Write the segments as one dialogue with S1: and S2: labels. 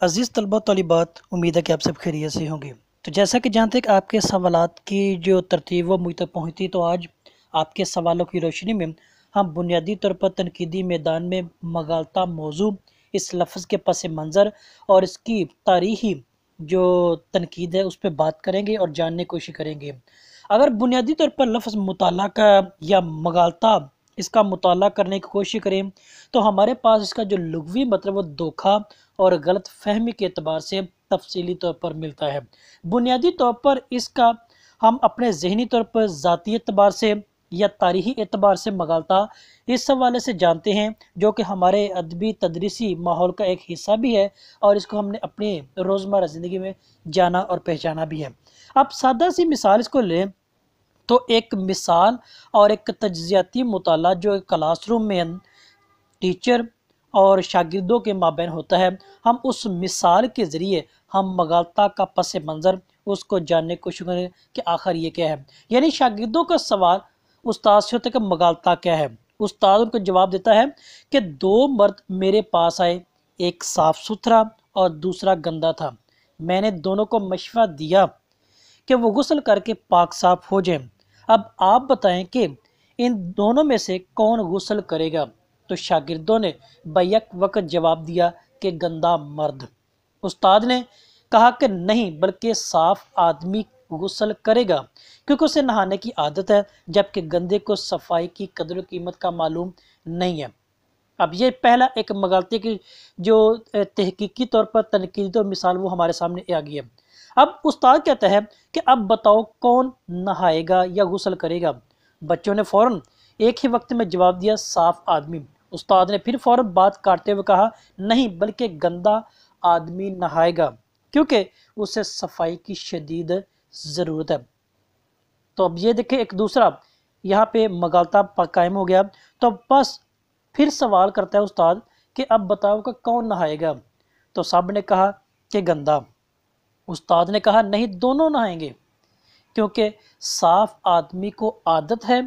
S1: عزیز طلبہ طالبات، امید ہے کہ آپ سب خیریت سے ہوں گے۔ تو جیسا کہ جہاں تک آپ کے سوالات کی جو ترتیب وہ مجھ تک پہنچتی، تو آج آپ کے سوالوں کی روشنی میں ہم بنیادی طور پر تنقیدی میدان میں مغالطہ موضوع، اس لفظ کے پس منظر اور اس کی تاریخی جو تنقید ہے اس پہ بات کریں گے اور جاننے کی کوشش کریں گے۔ اگر بنیادی طور پر لفظ مطالعہ کا یا مغالطہ اس کا مطالعہ کرنے کی کوشش کریں تو ہمارے پاس اس کا جو لغوی مطلب وہ دھوکہ اور غلط فہمی کے اعتبار سے تفصیلی طور پر ملتا ہے۔ بنیادی طور پر اس کا ہم اپنے ذہنی طور پر ذاتی اعتبار سے یا تاریخی اعتبار سے مغالطہ اس حوالے سے جانتے ہیں، جو کہ ہمارے ادبی تدریسی ماحول کا ایک حصہ بھی ہے اور اس کو ہم نے اپنی روزمرہ زندگی میں جانا اور پہچانا بھی ہے۔ اب سادہ سی مثال اس کو لیں تو ایک مثال اور ایک تجزیاتی مطالعہ جو کلاس روم میں ٹیچر اور شاگردوں کے مابین ہوتا ہے، ہم اس مثال کے ذریعے ہم مغالطہ کا پس منظر اس کو جاننے کو شروع کریں کہ آخر یہ کیا ہے۔ یعنی شاگردوں کا سوال استاد سے ہوتا ہے کہ مغالطہ کیا ہے۔ استاد ان کو جواب دیتا ہے کہ دو مرد میرے پاس آئے، ایک صاف ستھرا اور دوسرا گندا تھا۔ میں نے دونوں کو مشورہ دیا کہ وہ غسل کر کے پاک صاف ہو جائیں۔ اب آپ بتائیں کہ ان دونوں میں سے کون غسل کرے گا؟ تو شاگردوں نے بیک وقت جواب دیا کہ گندا مرد۔ استاد نے کہا کہ نہیں، بلکہ صاف آدمی غسل کرے گا کیونکہ اسے نہانے کی عادت ہے، جبکہ گندے کو صفائی کی قدر و قیمت کا معلوم نہیں ہے۔ اب یہ پہلا ایک مغالطے کی جو تحقیقی طور پر تنقیدی اور مثال وہ ہمارے سامنے آ گئی ہے۔ اب استاد کہتا ہے کہ اب بتاؤ کون نہائے گا یا غسل کرے گا؟ بچوں نے فوراً ایک ہی وقت میں جواب دیا، صاف آدمی۔ استاد نے پھر فوراً بات کاٹتے ہوئے کہا، نہیں، بلکہ گندا آدمی نہائے گا کیونکہ اسے صفائی کی شدید ضرورت ہے۔ تو اب یہ دیکھیں ایک دوسرا یہاں پہ مغالطہ قائم ہو گیا۔ تو بس پھر سوال کرتا ہے استاد کہ اب بتاؤ کہ کون نہائے گا؟ تو سب نے کہا کہ گندا۔ استاد نے کہا نہیں، دونوں نہائیں گے کیونکہ صاف آدمی کو عادت ہے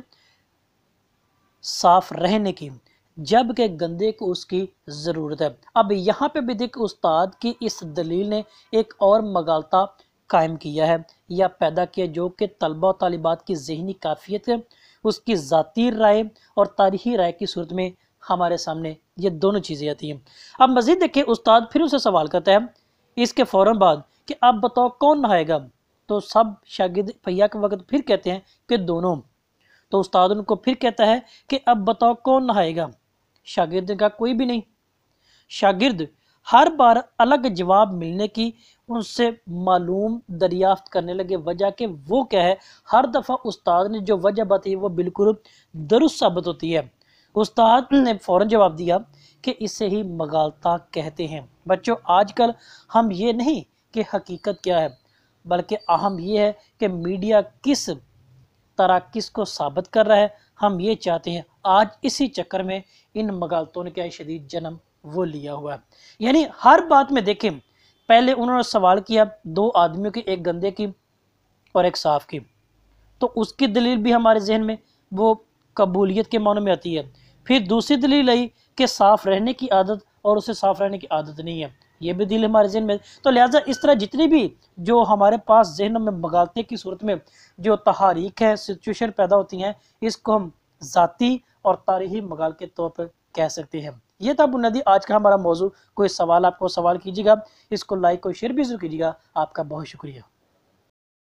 S1: صاف رہنے کی، جبکہ گندے کو اس کی ضرورت ہے۔ اب یہاں پہ بھی دیکھ استاد کی اس دلیل نے ایک اور مغالطہ قائم کیا ہے یا پیدا کیا، جو کہ طلبہ و طالبات کی ذہنی کیفیت ہے، اس کی ذاتی رائے اور تاریخی رائے کی صورت میں ہمارے سامنے یہ دونوں چیزیں آتی ہیں۔ اب مزید دیکھیں استاد پھر اسے سوال کرتا ہے اس کے فوراً بعد کہ اب بتاؤ کون نہائے گا؟ تو سب شاگرد پہیا کے وقت پھر کہتے ہیں کہ دونوں۔ تو استاد ان کو پھر کہتا ہے کہ اب بتاؤ کون نہائے گا؟ شاگرد کا کوئی بھی نہیں۔ شاگرد ہر بار الگ جواب ملنے کی ان سے معلوم دریافت کرنے لگے وجہ کہ وہ کیا ہے۔ ہر دفعہ استاد نے جو وجہ بتائی وہ بالکل درست ثابت ہوتی ہے۔ استاد نے فوراً جواب دیا کہ اسے ہی مغالطہ کہتے ہیں۔ بچوں، آج کل ہم یہ نہیں کہ حقیقت کیا ہے، بلکہ اہم یہ ہے کہ میڈیا کس طرح کس کو ثابت کر رہا ہے، ہم یہ چاہتے ہیں۔ آج اسی چکر میں ان مغالطوں نے کیا شدید جنم وہ لیا ہوا ہے۔ یعنی ہر بات میں دیکھیں، پہلے انہوں نے سوال کیا دو آدمیوں کی، ایک گندے کی اور ایک صاف کی، تو اس کی دلیل بھی ہمارے ذہن میں وہ قبولیت کے معنی میں آتی ہے۔ پھر دوسری دلیل آئی کہ صاف رہنے کی عادت اور اسے صاف رہنے کی عادت نہیں ہے، یہ بھی دلیل ہمارے ذہن میں۔ تو لہٰذا اس طرح جتنی بھی جو ہمارے پاس ذہنوں میں مغالطے کی صورت میں جو تحاریک ہے، سچویشن پیدا ہوتی ہیں، اس کو ہم ذاتی اور تاریخی مغالطے کے طور پر کہہ سکتے ہیں۔ یہ تھا بنیادی آج کا ہمارا موضوع۔ کوئی سوال آپ کو سوال کیجیے گا، اس کو لائک اور شیئر بھی ضرور کیجیے گا۔ آپ کا بہت شکریہ۔